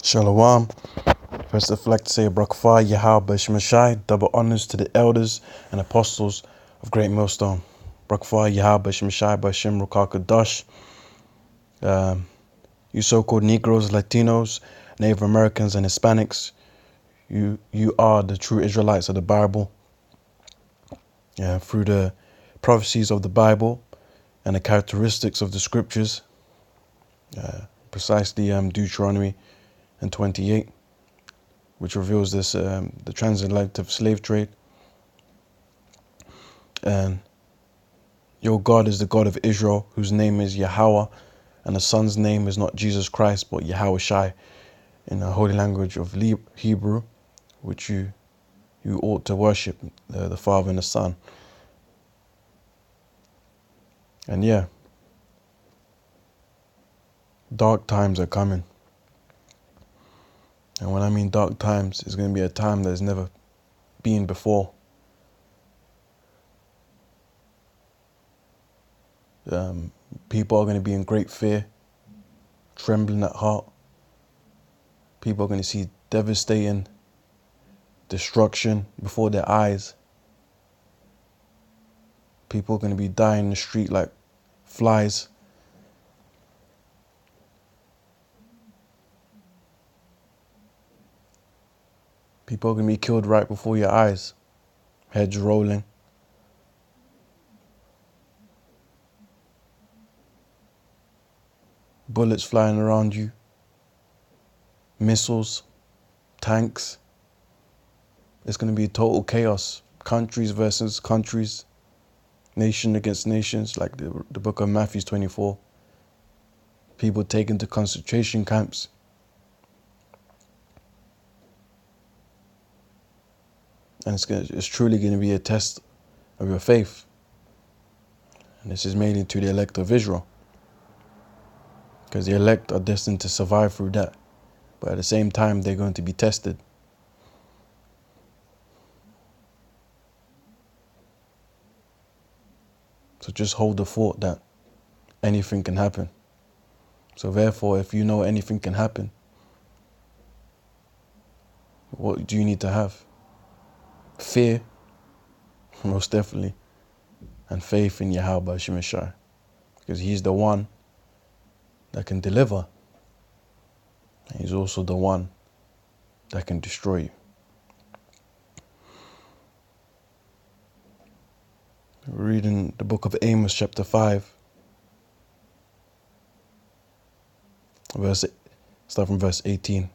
Shalom. First, I'd like to say Brakafah Yahweh Shemashai, double honors to the elders and apostles of GreatMillStone. Brakafah Yahweh Shemashai Bashim Rukakadash. You so-called Negroes, Latinos, Native Americans, and Hispanics, you are the true Israelites of the Bible. Through the prophecies of the Bible and the characteristics of the scriptures, precisely Deuteronomy and 28, which reveals this the transatlantic slave trade. And your God is the God of Israel, whose name is Yahweh, and the Son's name is not Jesus Christ, but Yahweh Shai, in the holy language of Hebrew, which you ought to worship, the Father and the Son. And yeah, dark times are coming. And when I mean dark times, it's going to be a time that has never been before. People are going to be in great fear, trembling at heart. People are going to see devastating destruction before their eyes. People are going to be dying in the street like flies. People are going to be killed right before your eyes, heads rolling. Bullets flying around you, missiles, tanks. It's going to be total chaos, countries versus countries, nation against nations, like the book of Matthew 24. People taken to concentration camps. And it's truly going to be a test of your faith. And this is mainly to the elect of Israel, because the elect are destined to survive through that. But at the same time, they're going to be tested. So just hold the thought that anything can happen. So therefore, if you know anything can happen, what do you need to have? Fear, most definitely, and faith in Yahweh Shemashai, because he's the one that can deliver. And he's also the one that can destroy you. We're reading the book of Amos, chapter 5, start from verse 18.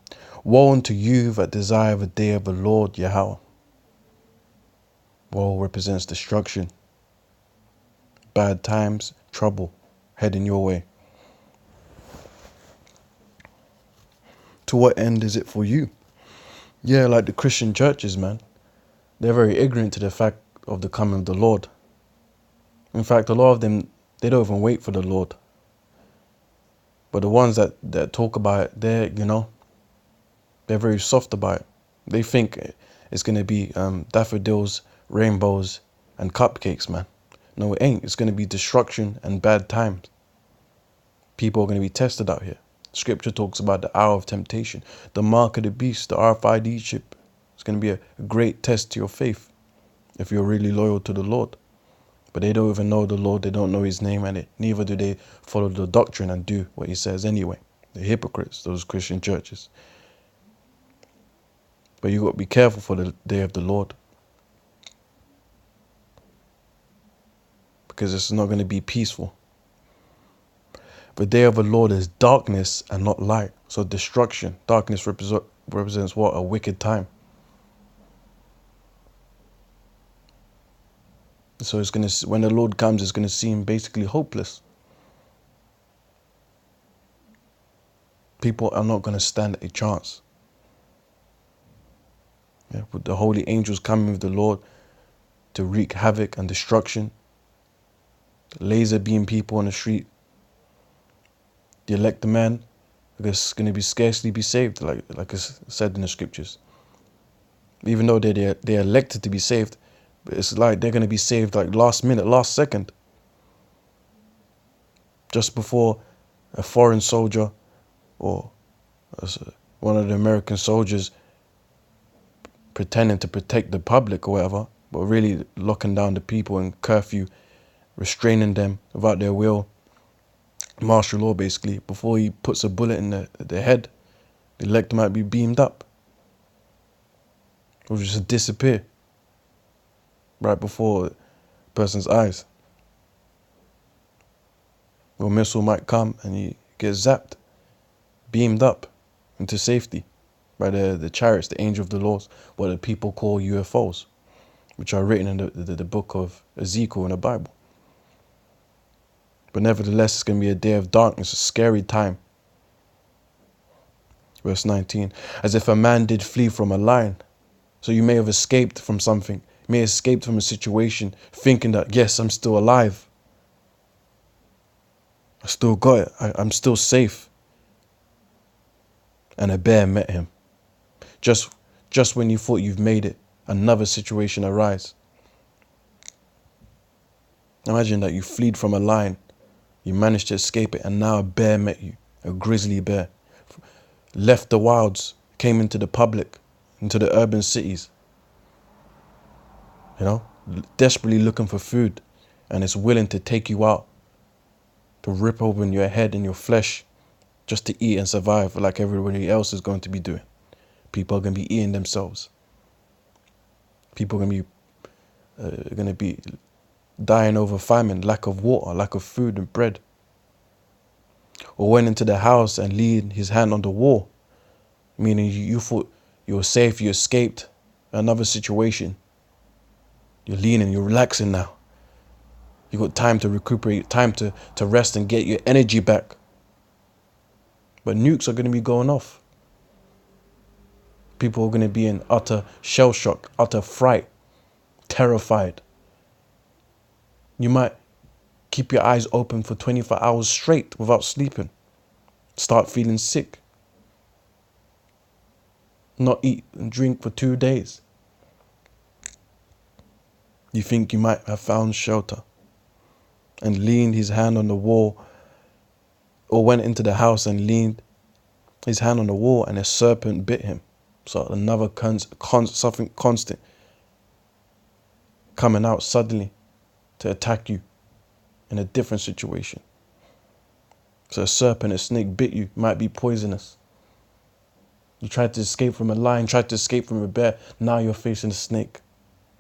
Woe unto you that desire the day of the Lord Yahweh. Woe represents destruction, bad times, trouble heading your way. To what end is it for you? Yeah, like the Christian churches, man. They're very ignorant to the fact of the coming of the Lord. In fact, a lot of them, they don't even wait for the Lord. But the ones that talk about it, they're very soft about it. They think it's going to be daffodils, rainbows, and cupcakes, man. No, it ain't. It's going to be destruction and bad times. People are going to be tested out here. Scripture talks about the hour of temptation, the mark of the beast, the RFID chip. It's going to be a great test to your faith if you're really loyal to the Lord. But they don't even know the Lord. They don't know his name, and neither do they follow the doctrine and do what he says anyway. They're hypocrites, those Christian churches. But you got to be careful for the day of the Lord, because it's not going to be peaceful. The day of the Lord is darkness and not light. So destruction, darkness represents what? A wicked time. So when the Lord comes, it's going to seem basically hopeless. People are not going to stand a chance. With the holy angels coming with the Lord to wreak havoc and destruction, laser beam people on the street, the elect man is going to be scarcely be saved, like it's said in the scriptures. Even though they're elected to be saved, but it's like they're going to be saved like last minute, last second, just before a foreign soldier or one of the American soldiers pretending to protect the public or whatever, but really locking down the people in curfew, restraining them without their will, martial law basically. Before he puts a bullet in their head, the leg might be beamed up or just disappear right before a person's eyes. Or a missile might come and he gets zapped, beamed up into safety by the chariots, the angel of the Lord, what the people call UFOs, which are written in the book of Ezekiel in the Bible. But nevertheless, it's going to be a day of darkness, a scary time. Verse 19, as if a man did flee from a lion. So you may have escaped from something, you may have escaped from a situation, thinking that, yes, I'm still alive. I still got it. I'm still safe. And a bear met him. Just when you thought you've made it, another situation arises. Imagine that you fled from a lion, you managed to escape it, and now a bear met you, a grizzly bear. Left the wilds, came into the public, into the urban cities. You know, desperately looking for food, and it's willing to take you out, to rip open your head and your flesh, just to eat and survive like everybody else is going to be doing. People are going to be eating themselves. People are going to be dying over famine, lack of water, lack of food and bread. Or went into the house and laid his hand on the wall, meaning you thought you were safe, you escaped another situation. You're leaning, you're relaxing now. You got time to recuperate, time to rest and get your energy back. But nukes are going to be going off. People are going to be in utter shell shock, utter fright, terrified. You might keep your eyes open for 24 hours straight without sleeping. Start feeling sick. Not eat and drink for 2 days. You think you might have found shelter and leaned his hand on the wall, or went into the house and leaned his hand on the wall and a serpent bit him. So another something constant coming out suddenly to attack you in a different situation. So a serpent, a snake bit you, might be poisonous. You tried to escape from a lion, tried to escape from a bear, now you're facing a snake.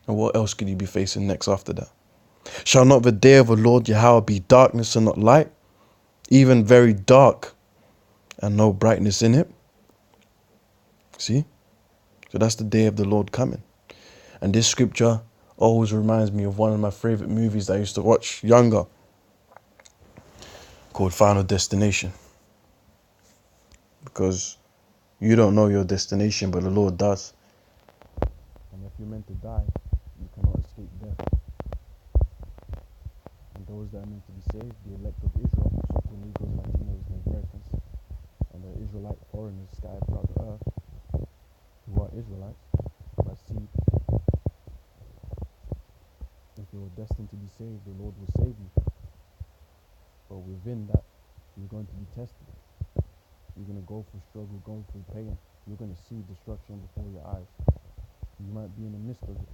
And what else could you be facing next after that? Shall not the day of the Lord Yahweh be darkness and not light, even very dark and no brightness in it? See? So that's the day of the Lord coming. And this scripture always reminds me of one of my favorite movies that I used to watch younger, called Final Destination. Because you don't know your destination, but the Lord does. And if you're meant to die, you cannot escape death. And those that are meant to be saved, the elect of Israel, so-called Negroes, Latinos, and Americans, and the Israelite foreigners scattered throughout the earth, who are Israelites, by seed. If you are destined to be saved, the Lord will save you. But within that, you're going to be tested. You're going to go through struggle, go through pain. You're going to see destruction before your eyes. You might be in the midst of it.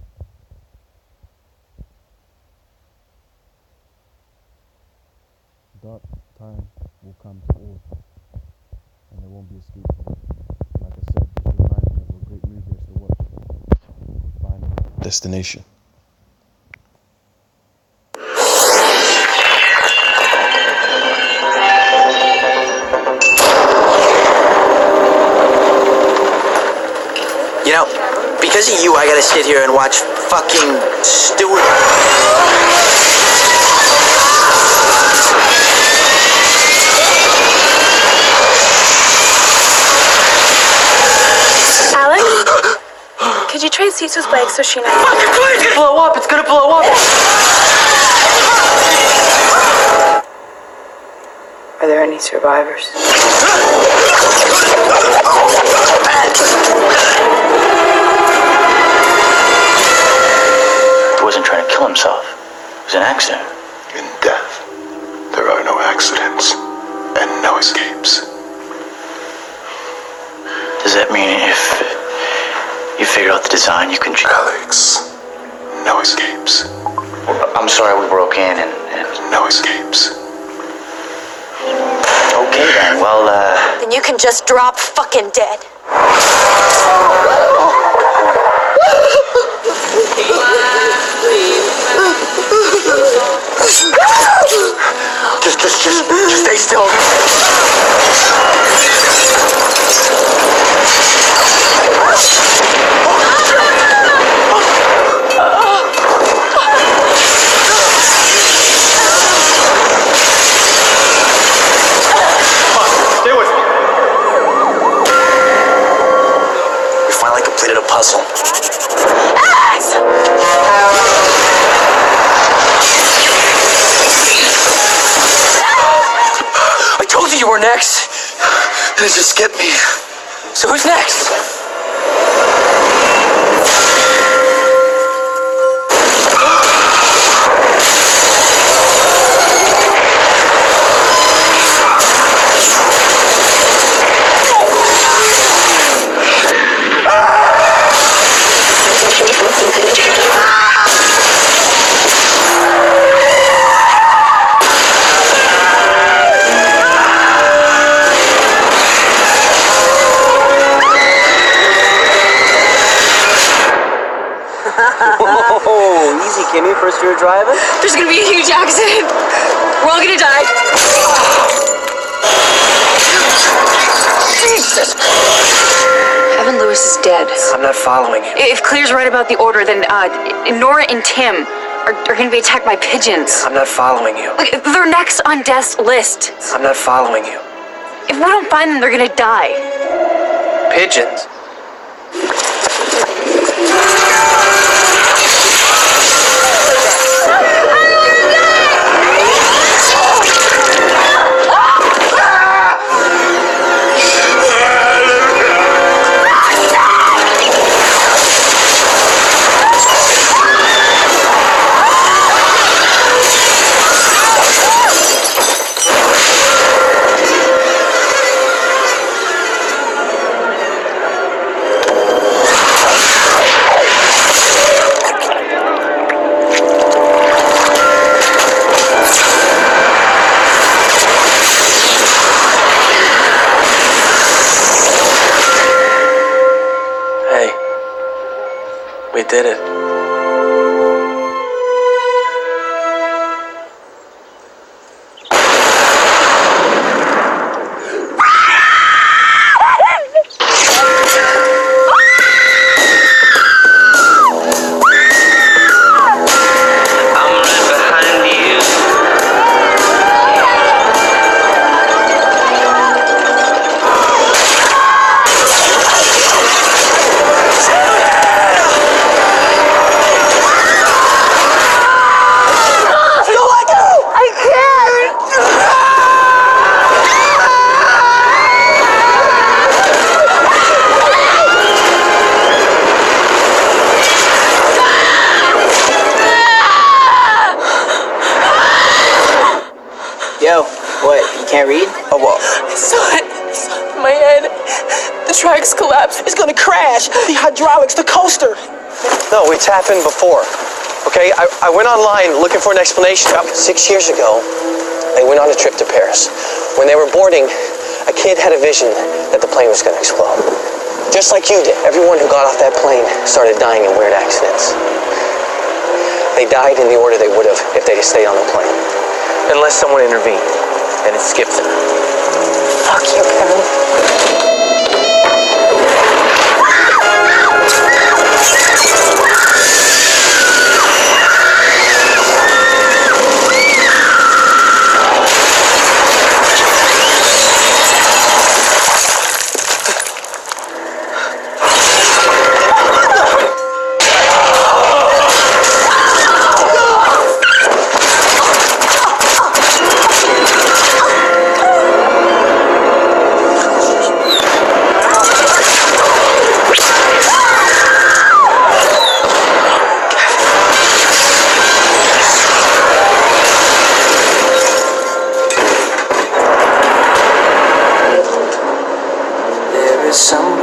Dark time will come to all, and there won't be escape from it. Like I said, this reminds me of a great movie I used to watch, Final Destination. You know, because of you, I gotta sit here and watch fucking Stewart. Could you trade seats with Blake so she knows? Fucking please! It's gonna blow up! It's gonna blow up! Are there any survivors? He wasn't trying to kill himself. It was an accident. In death, there are no accidents and no escapes. Does that mean if you figure out the design, you can... Alex, no escapes. I'm sorry we broke in and... No escapes. Okay then, well, Then you can just drop fucking dead. Just stay still. Stay with me. We finally completed a puzzle. Alex! I told you were next. It just skipped me. So who's next? Oh, easy, Kimmy. First year driving? There's gonna be a huge accident. We're all gonna die. Jesus! Evan Lewis is dead. I'm not following you. If Clear's right about the order, then Nora and Tim are gonna be attacked by pigeons. I'm not following you. Like, they're next on death's list. I'm not following you. If we don't find them, they're gonna die. Pigeons? We did it. Yo, what, you can't read? Oh, well. I saw it in my head. The tracks collapsed. It's gonna crash. The hydraulics, the coaster. No, it's happened before. Okay, I went online looking for an explanation. 6 years ago, they went on a trip to Paris. When they were boarding, a kid had a vision that the plane was gonna explode. Just like you did. Everyone who got off that plane started dying in weird accidents. They died in the order they would have if they'd stayed on the plane. Unless someone intervened, and it skipped them. Fuck you, Kevin. with someone.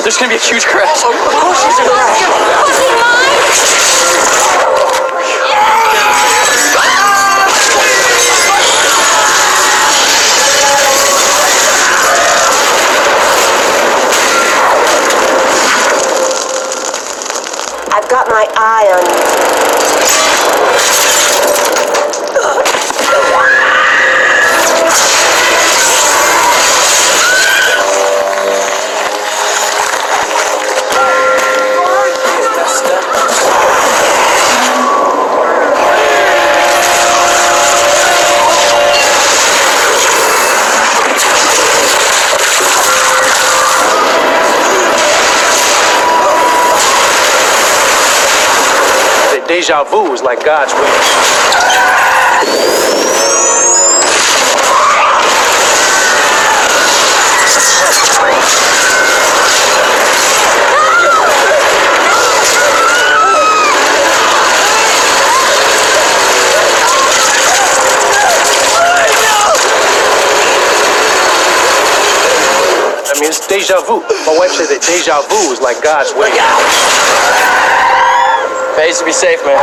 There's gonna be a huge crash. Of course there's a crash. I've got my eye on you. Deja vu is like God's will. I mean, it's deja vu. My wife said that deja vu is like God's will. Pays to be safe, man.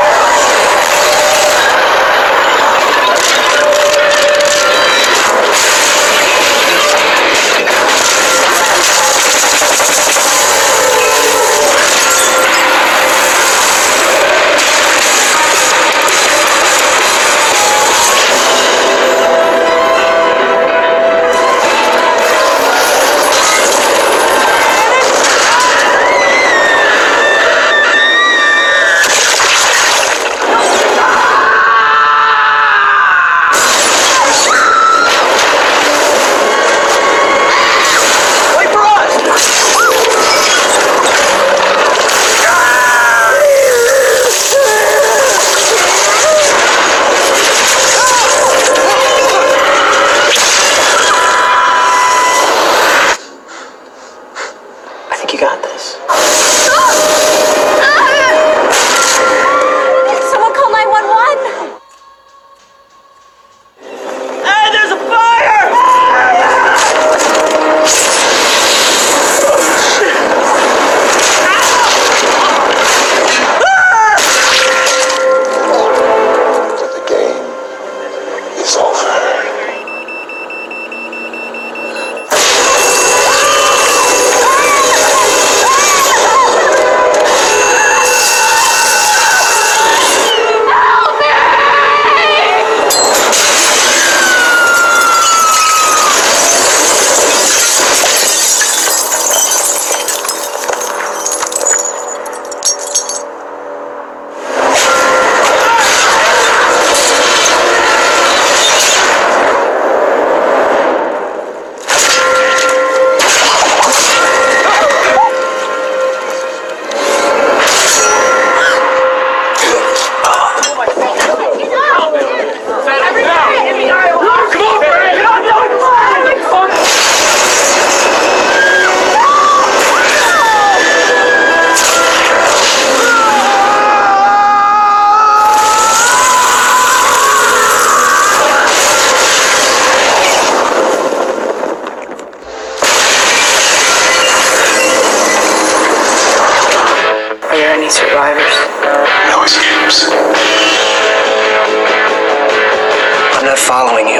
Survivors. No escapes. I'm not following you.